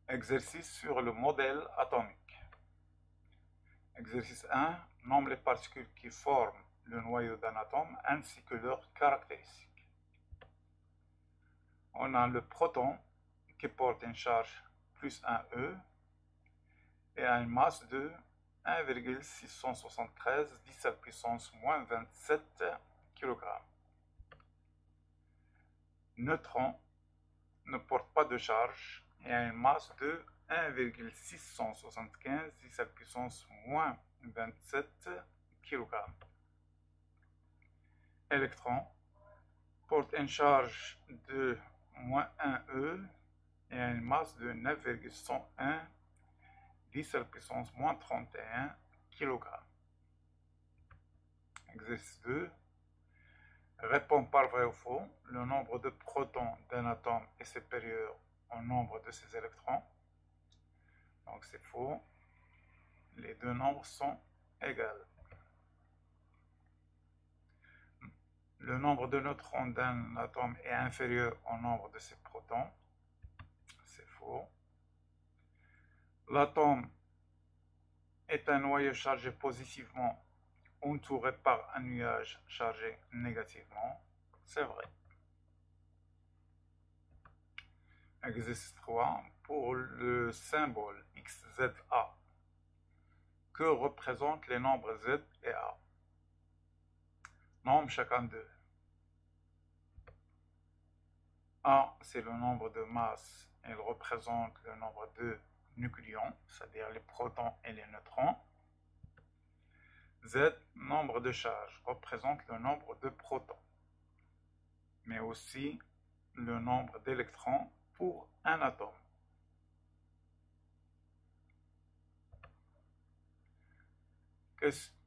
Exercice sur le modèle atomique. Exercice 1. Nomme les particules qui forment le noyau d'un atome ainsi que leurs caractéristiques. On a le proton qui porte une charge plus 1e et a une masse de 1,673 10 à la puissance moins 27 kg. Neutron ne porte pas de charge et a une masse de 1,675 10 à la puissance moins 27 kg. Électron porte une charge de moins 1e et a une masse de 9,101 10 à la puissance moins 31 kg. Exercice 2. Réponds par vrai ou faux. Le nombre de protons d'un atome est supérieur au nombre de ses électrons. Donc c'est faux. Les deux nombres sont égaux. Le nombre de neutrons d'un atome est inférieur au nombre de ses protons. C'est faux. L'atome est un noyau chargé positivement entouré par un nuage chargé négativement. C'est vrai. Exercice 3. Pour le symbole XZA, que représentent les nombres Z et A? Nomme chacun d'eux. A, c'est le nombre de masses. Il représente le nombre de nucléons, c'est-à-dire les protons et les neutrons. Z, nombre de charges, représente le nombre de protons, mais aussi le nombre d'électrons pour un atome.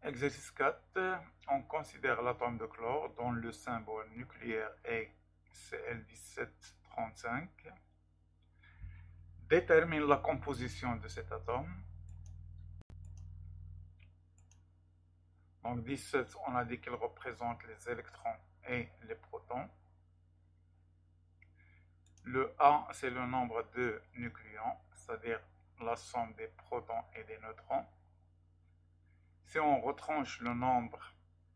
Exercice 4. On considère l'atome de chlore dont le symbole nucléaire est Cl1735. Détermine la composition de cet atome. Donc 17, on a dit qu'il représente les électrons et les protons. Le A, c'est le nombre de nucléons, c'est-à-dire la somme des protons et des neutrons. Si on retranche le nombre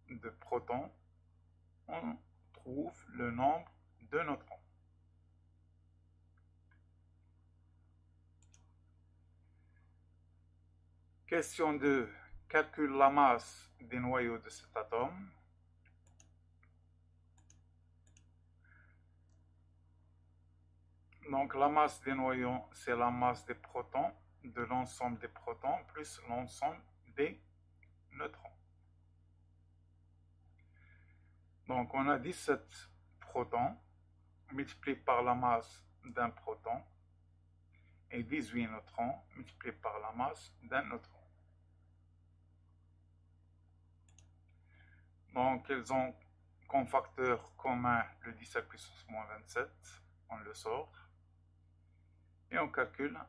de protons, on trouve le nombre de neutrons. Question 2. Calcule la masse des noyaux de cet atome. Donc la masse des noyaux, c'est la masse des protons, de l'ensemble des protons, plus l'ensemble des neutrons. Donc on a 17 protons multipliés par la masse d'un proton et 18 neutrons multipliés par la masse d'un neutron. Donc ils ont comme facteur commun le 10 à la puissance moins 27, on le sort, et on calcule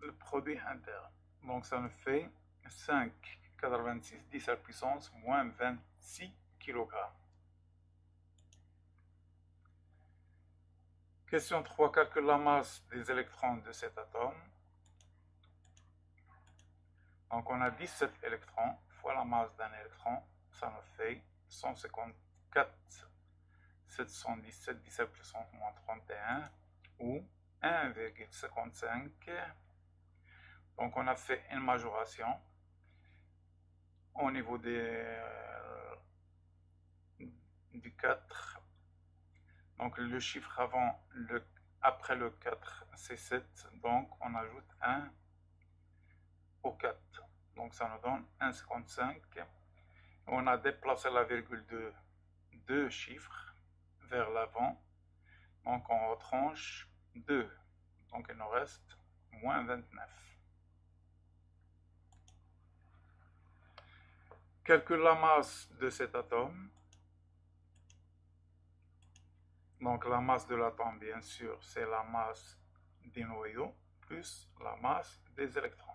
le produit interne. Donc ça nous fait 5,86 10 à la puissance moins 26 kg. Question 3. Calcule la masse des électrons de cet atome. Donc on a 17 électrons fois la masse d'un électron, ça nous fait 154 717 10 à la puissance moins 31 ou 1,55. Donc on a fait une majoration au niveau du 4. Donc le chiffre après le 4 c'est 7, donc on ajoute 1 au 4. Donc ça nous donne 1,55. On a déplacé la virgule de 2 chiffres vers l'avant. Donc on retranche 2. Donc il nous reste moins 29. Calcule la masse de cet atome. Donc la masse de l'atome, bien sûr, c'est la masse des noyaux plus la masse des électrons.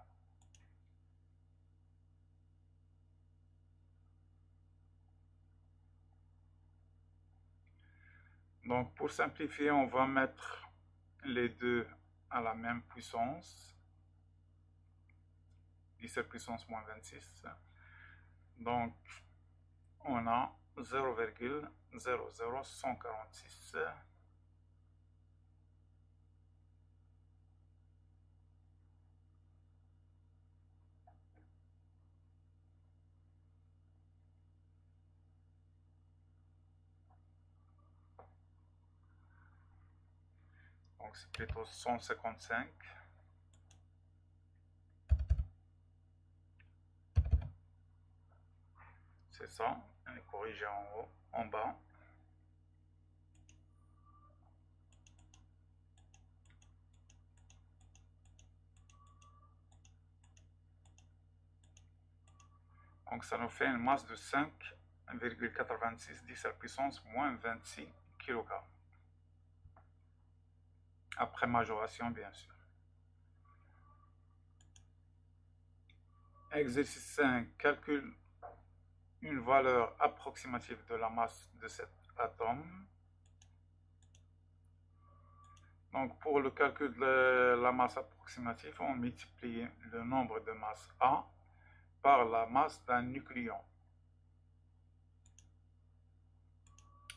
Donc pour simplifier, on va mettre les deux à la même puissance, 17 puissance moins 26. Donc, on a 0,00146. Donc, c'est plutôt 155. C'est ça, on est corrigé en haut, en bas. Donc ça nous fait une masse de 5,86 10 à la puissance moins 26 kg. Après majoration, bien sûr. Exercice 5, calcule une valeur approximative de la masse de cet atome. Donc pour le calcul de la masse approximative, on multiplie le nombre de masses A par la masse d'un nucléon.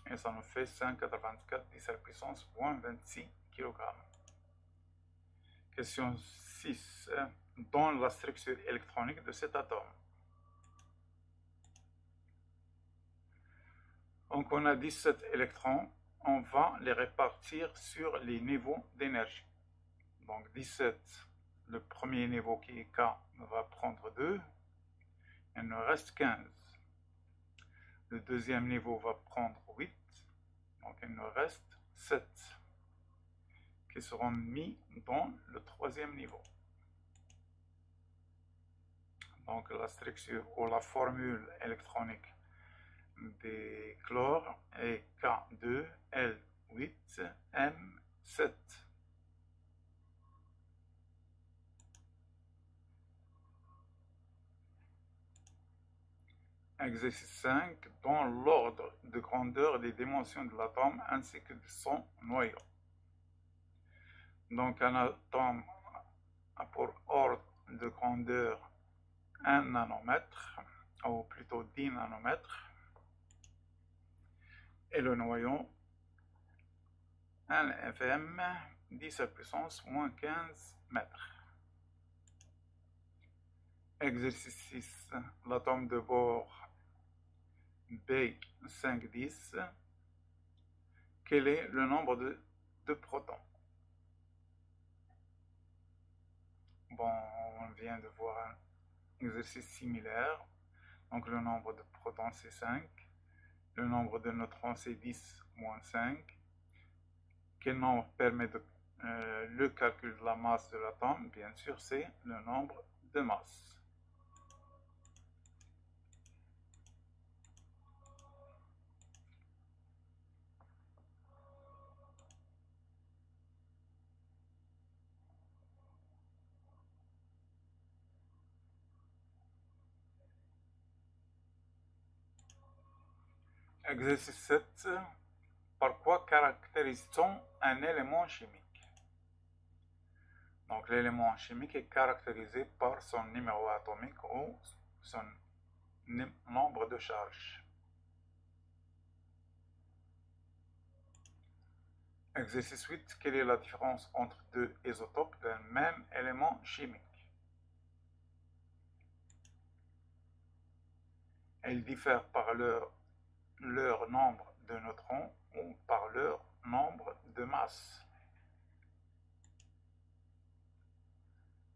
Et ça nous fait 5,84 10 à la puissance moins 26 kg. Question 6. Donne la structure électronique de cet atome. Donc on a 17 électrons. On va les répartir sur les niveaux d'énergie. Donc 17, le premier niveau qui est K va prendre 2. Il nous reste 15. Le deuxième niveau va prendre 8. Donc il nous reste 7 qui seront mis dans le troisième niveau. Donc la structure ou la formule électronique des chlores est K2L8M7. Exercice 5. Dans l'ordre de grandeur des dimensions de l'atome ainsi que de son noyau. Donc un atome a pour ordre de grandeur 1 nanomètre, ou plutôt 10 nanomètres, et le noyau 1 FM 10 à la puissance moins 15 mètres. Exercice 6. L'atome de bord B510. Quel est le nombre de protons? Bon, on vient de voir un exercice similaire. Donc le nombre de protons c'est 5. Le nombre de neutrons c'est 10 moins 5. Quel nombre permet le calcul de la masse de l'atome? Bien sûr, c'est le nombre de masses. Exercice 7. Par quoi caractérise-t-on un élément chimique? Donc l'élément chimique est caractérisé par son numéro atomique ou son nombre de charges. Exercice 8. Quelle est la différence entre deux isotopes d'un même élément chimique? Elles diffèrent par leur nombre de neutrons ou par leur nombre de masses.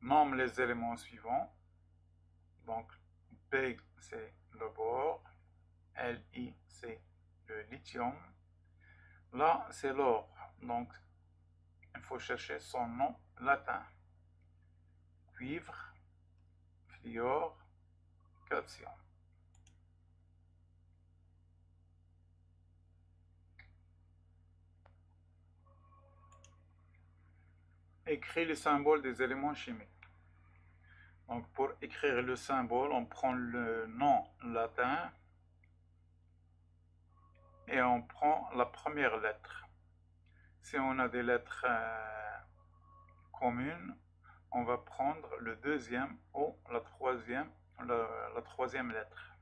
Nomme les éléments suivants. Donc B c'est le bore, Li c'est le lithium, là c'est l'or. Donc il faut chercher son nom latin. Cuivre, fluor, calcium. Écris le symbole des éléments chimiques. Donc pour écrire le symbole, on prend le nom latin et on prend la première lettre. Si on a des lettres commune, on va prendre le deuxième ou la troisième lettre.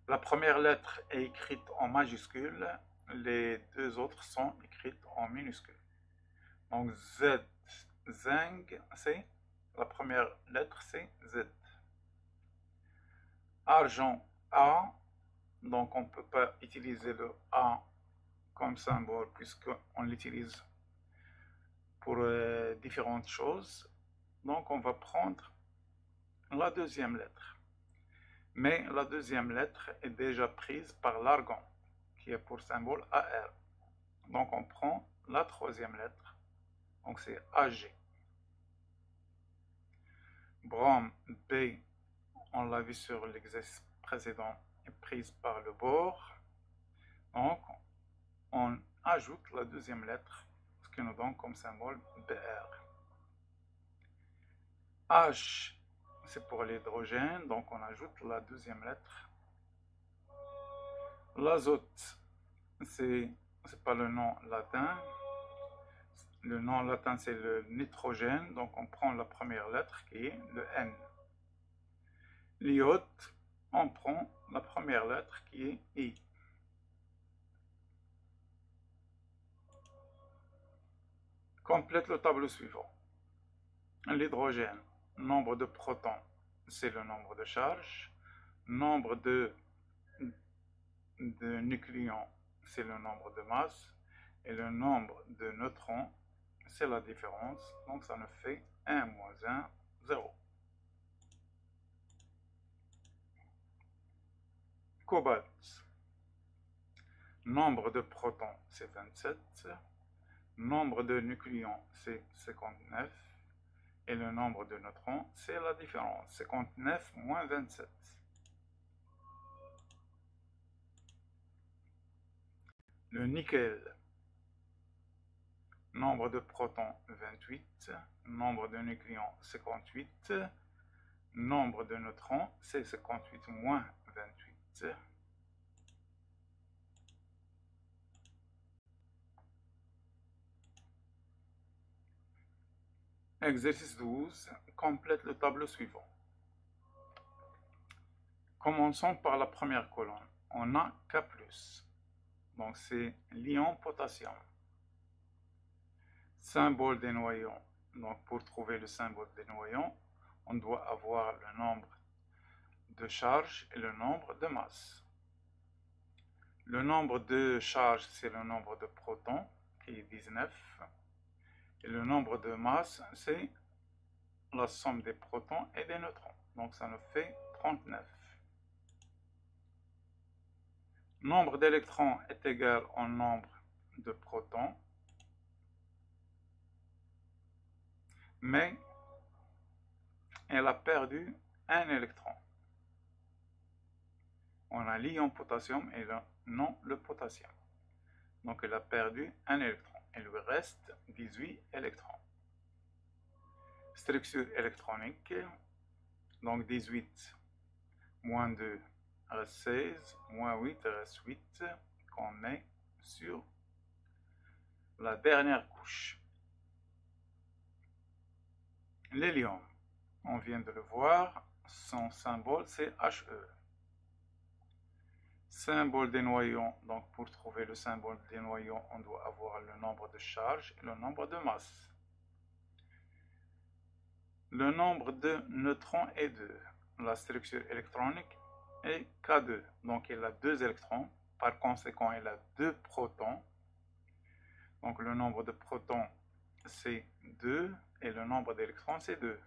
La première lettre est écrite en majuscule, les deux autres sont écrites en minuscule. Donc Z, Zeng, c'est la première lettre, c'est Z. Argent, A, donc on ne peut pas utiliser le A comme symbole puisqu'on l'utilise pour différentes choses. Donc on va prendre la deuxième lettre. Mais la deuxième lettre est déjà prise par l'argon, qui est pour symbole AR. Donc on prend la troisième lettre, donc c'est AG. Brom, B, on l'a vu sur l'exercice précédent, est prise par le bord. Donc on ajoute la deuxième lettre, ce qui nous donne comme symbole BR. H, c'est pour l'hydrogène, donc on ajoute la deuxième lettre. L'azote, c'est pas le nom latin. Le nom latin, c'est le nitrogène, donc on prend la première lettre qui est le N. L'iode, on prend la première lettre qui est I. Complète le tableau suivant. L'hydrogène, nombre de protons, c'est le nombre de charges. Nombre de nucléons, c'est le nombre de masses. Et le nombre de neutrons, c'est la différence. Donc ça nous fait 1 moins 1, 0. Cobalt, nombre de protons, c'est 27. Nombre de nucléons, c'est 59. Et le nombre de neutrons, c'est la différence. 59 moins 27. Le nickel, nombre de protons, 28. Nombre de nucléons, 58. Nombre de neutrons, c'est 58 moins 28. Exercice 12. Complète le tableau suivant. Commençons par la première colonne. On a K+. Donc c'est l'ion potassium. Symbole des noyaux. Donc pour trouver le symbole des noyaux, on doit avoir le nombre de charges et le nombre de masses. Le nombre de charges, c'est le nombre de protons, qui est 19. Et le nombre de masses, c'est la somme des protons et des neutrons. Donc ça nous fait 39. Nombre d'électrons est égal au nombre de protons. Mais elle a perdu un électron. On a l'ion potassium et non le potassium. Donc elle a perdu un électron. Il lui reste 18 électrons. Structure électronique. Donc 18 moins 2 reste 16, moins 8 reste 8 qu'on met sur la dernière couche. L'hélium, on vient de le voir, son symbole c'est He. Symbole des noyaux, donc pour trouver le symbole des noyaux, on doit avoir le nombre de charges et le nombre de masses. Le nombre de neutrons est 2. La structure électronique est K2, donc il a 2 électrons, par conséquent il a 2 protons. Donc le nombre de protons c'est 2 et le nombre d'électrons c'est 2.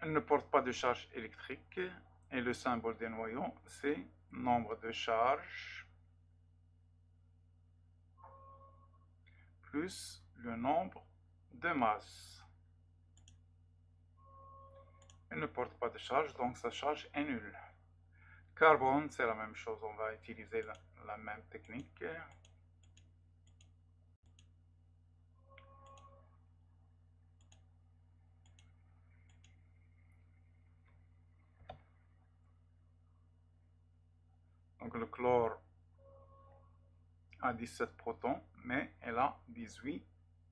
Elle ne porte pas de charge électrique et le symbole des noyaux c'est nombre de charges plus le nombre de masses. Elle ne porte pas de charge, donc sa charge est nulle. Carbone, c'est la même chose, on va utiliser la même technique. Donc le chlore a 17 protons, mais elle a 18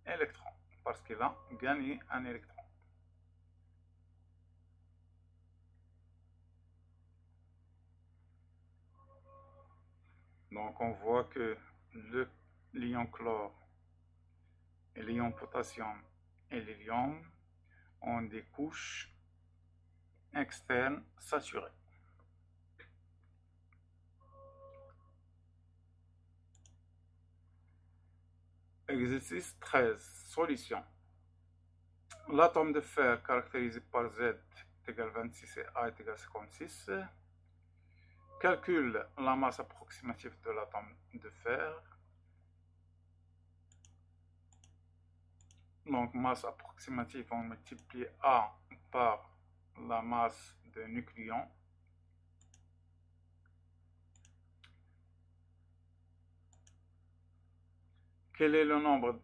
électrons, parce qu'elle a gagné un électron. Donc on voit que l'ion chlore et l'ion potassium et l'hélium ont des couches externes saturées. Exercice 13. Solution. L'atome de fer caractérisé par Z est égal à 26 et A est égal à 56. Calcule la masse approximative de l'atome de fer. Donc, masse approximative, on multiplie A par la masse de nucléon. Quel est le nombre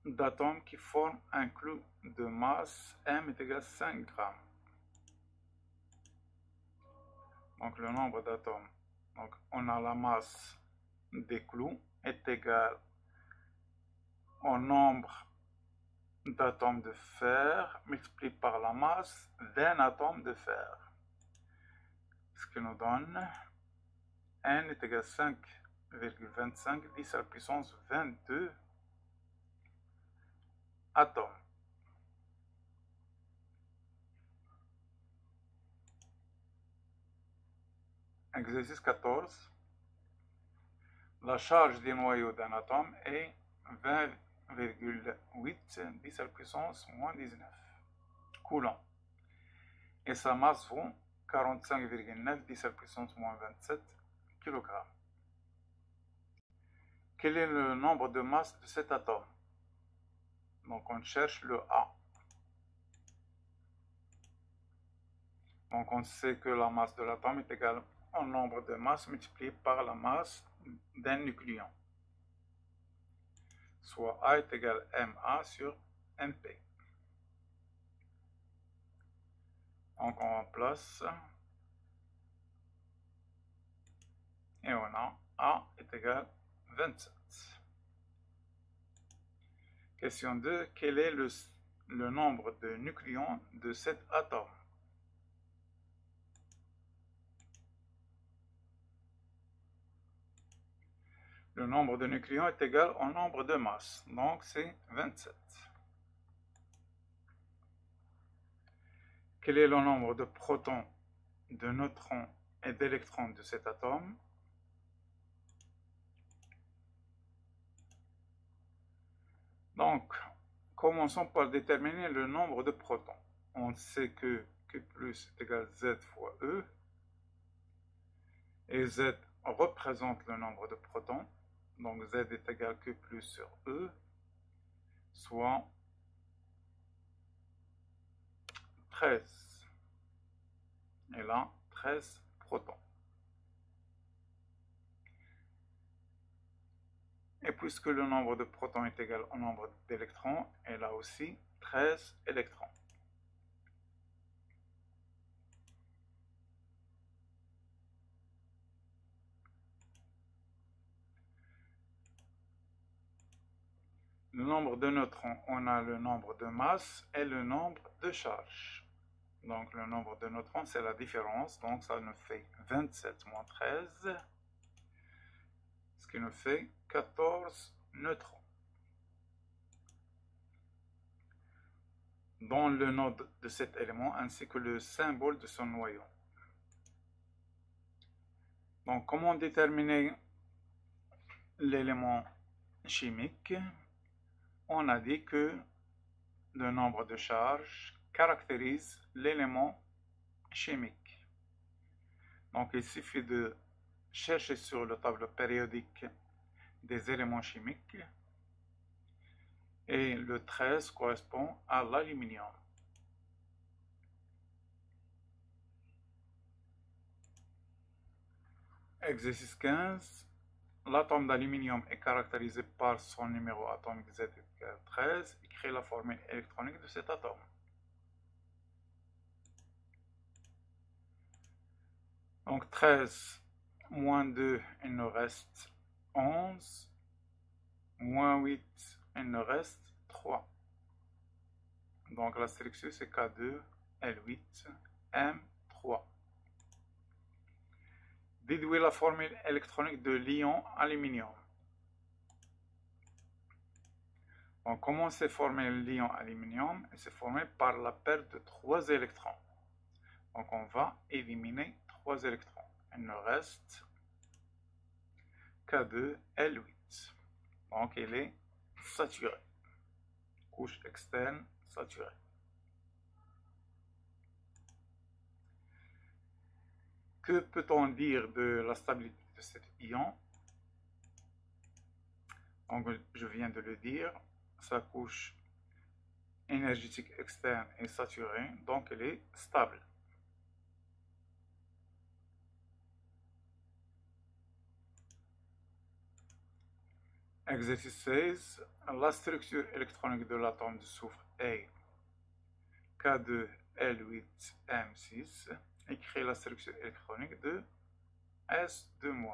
d'atomes qui forment un clou de masse M est égal à 5 grammes? Donc, le nombre d'atomes. Donc, on a la masse des clous est égale au nombre d'atomes de fer multiplié par la masse d'un atome de fer. Ce qui nous donne N est égal à 5,25 10 à la puissance 22 atomes. Exercice 14. La charge des noyaux d'un atome est 20,8 10 à la puissance moins 19 coulombs. Et sa masse vaut 45,9 10 à la puissance moins 27 kg. Quel est le nombre de masses de cet atome? Donc on cherche le A. Donc on sait que la masse de l'atome est égale au nombre de masses multiplié par la masse d'un nucléon. Soit A est égal à MA sur MP. Donc on remplace et on a A est égal à 27. Question 2. Quel est le nombre de nucléons de cet atome? Le nombre de nucléons est égal au nombre de masses, donc c'est 27. Quel est le nombre de protons, de neutrons et d'électrons de cet atome? Donc, commençons par déterminer le nombre de protons. On sait que Q plus est égal à Z fois E, et Z représente le nombre de protons. Donc Z est égal à Q plus sur E, soit 13. Et là, 13 protons. Et puisque le nombre de protons est égal au nombre d'électrons, elle a aussi 13 électrons. Le nombre de neutrons, on a le nombre de masses et le nombre de charges. Donc le nombre de neutrons, c'est la différence. Donc ça nous fait 27 moins 13, ce qui nous fait 14 neutrons. Dans le node de cet élément ainsi que le symbole de son noyau. Donc comment déterminer l'élément chimique? On a dit que le nombre de charges caractérise l'élément chimique. Donc il suffit de chercher sur le tableau périodique des éléments chimiques et le 13 correspond à l'aluminium. Exercice 15. L'atome d'aluminium est caractérisé par son numéro atomique Z égale à 13. Écris la formule électronique de cet atome. Donc 13 moins 2, il nous reste 11. Moins 8, il nous reste 3. Donc la structure c'est K2, L8, M3. Déduire la formule électronique de l'ion aluminium. Donc comment s'est formé l'ion aluminium? Il s'est formé par la perte de 3 électrons. Donc on va éliminer 3 électrons. Il nous reste K2L8. Donc il est saturé. Couche externe saturée. Que peut-on dire de la stabilité de cet ion? Donc je viens de le dire, sa couche énergétique externe est saturée, donc elle est stable. Exercice 16. La structure électronique de l'atome de soufre est K2L8M6. Écrit la structure électronique de S2-.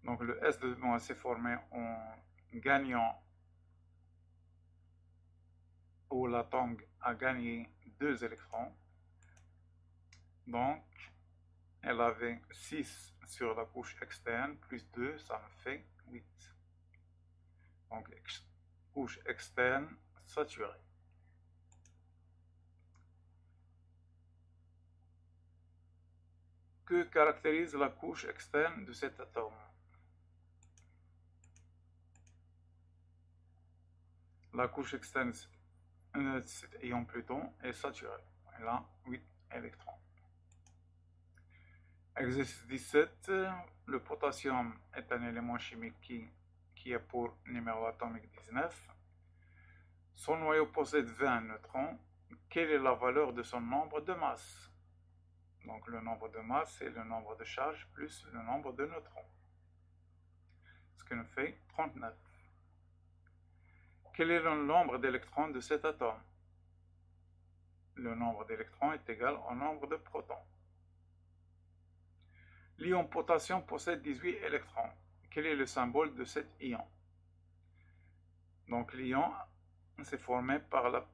Donc le S2- s'est formé en gagnant, où l'atome a gagné 2 électrons. Donc elle avait 6 sur la couche externe, plus 2, ça me fait 8. Donc, couche externe saturée. Que caractérise la couche externe de cet atome? La couche externe de cet ion Pluton est saturée. Elle a 8 électrons. Exercice 17. Le potassium est un élément chimique qui a pour numéro atomique 19. Son noyau possède 20 neutrons. Quelle est la valeur de son nombre de masse? Donc le nombre de masse, c'est le nombre de charges plus le nombre de neutrons. Ce qui nous fait 39. Quel est le nombre d'électrons de cet atome? Le nombre d'électrons est égal au nombre de protons. L'ion potassium possède 18 électrons. Quel est le symbole de cet ion? Donc l'ion s'est formé par la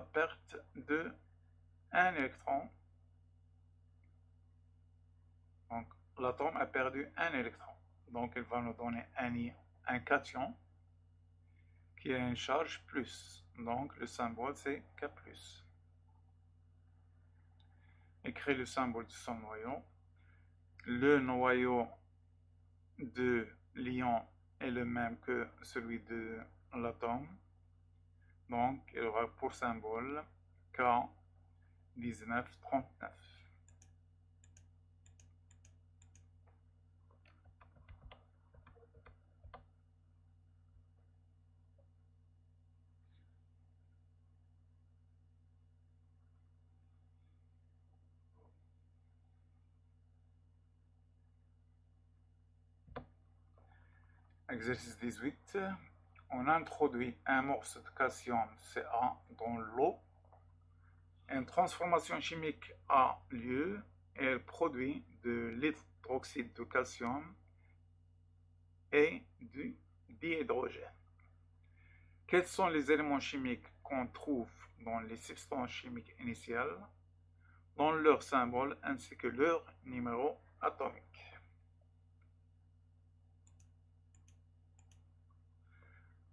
perte de 1 électron. Donc l'atome a perdu 1 électron. Donc il va nous donner un cation qui a une charge plus. Donc le symbole c'est K+. Écrit le symbole de son noyau. Le noyau de l'ion est le même que celui de l'atome. Donc il aura pour symbole K1939. Exercice 18. On introduit un morceau de calcium Ca dans l'eau. Une transformation chimique a lieu et elle produit de l'hydroxyde de calcium et du dihydrogène. Quels sont les éléments chimiques qu'on trouve dans les substances chimiques initiales, dans leur symbole ainsi que leur numéro atomique?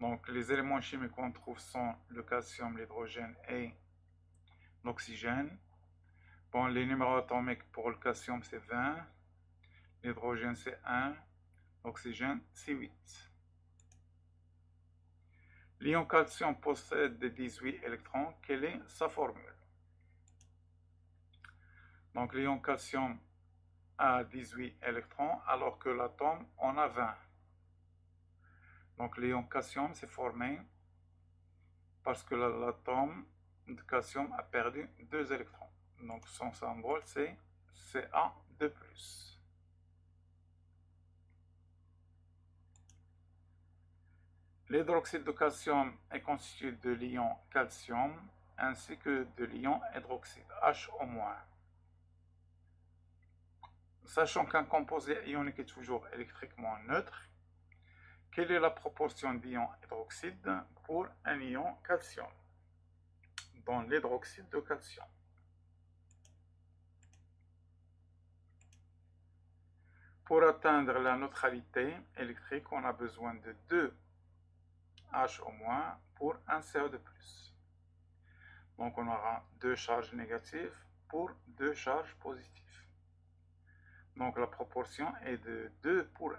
Donc les éléments chimiques qu'on trouve sont le calcium, l'hydrogène et l'oxygène. Bon, les numéros atomiques pour le calcium c'est 20, l'hydrogène c'est 1, l'oxygène c'est 8. L'ion calcium possède 18 électrons. Quelle est sa formule? Donc l'ion calcium a 18 électrons alors que l'atome en a 20. Donc l'ion calcium s'est formé parce que l'atome de calcium a perdu 2 électrons. Donc son symbole c'est Ca2+. L'hydroxyde de calcium est constitué de l'ion calcium ainsi que de l'ion hydroxyde HO-. Sachant qu'un composé ionique est toujours électriquement neutre, quelle est la proportion d'ions hydroxyde pour un ion calcium dans l'hydroxyde de calcium? Pour atteindre la neutralité électrique, on a besoin de 2 H au moins pour un CO de plus. Donc on aura 2 charges négatives pour 2 charges positives. Donc la proportion est de 2 pour 1.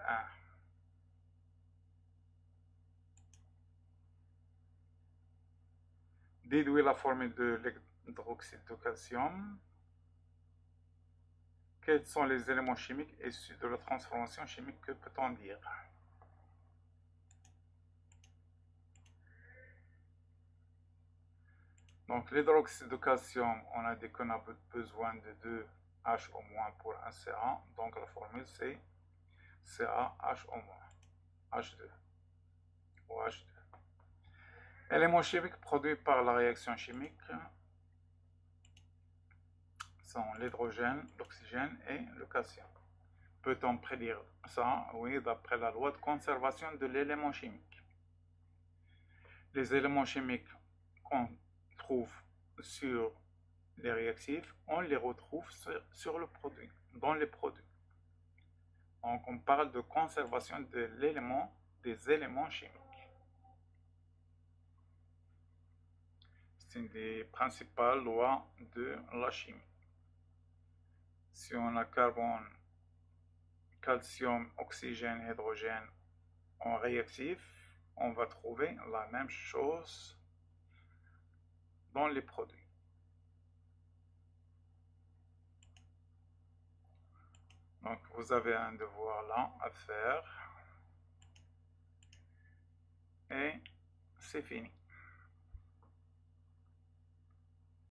Déduire la formule de l'hydroxyde de calcium. Quels sont les éléments chimiques issus de la transformation chimique? Que peut-on dire? Donc l'hydroxyde de calcium, on a dit qu'on a besoin de 2 H au moins pour un Ca. Donc la formule c'est CaH au moins, H2 ou H2. Éléments chimiques produits par la réaction chimique sont l'hydrogène, l'oxygène et le calcium. Peut-on prédire ça? Oui, d'après la loi de conservation de l'élément chimique. Les éléments chimiques qu'on trouve sur les réactifs, on les retrouve sur le produit, dans les produits. Donc on parle de conservation de des éléments chimiques. C'est une des principales lois de la chimie. Si on a carbone, calcium, oxygène, hydrogène en réactif, on va trouver la même chose dans les produits. Donc vous avez un devoir là à faire et c'est fini.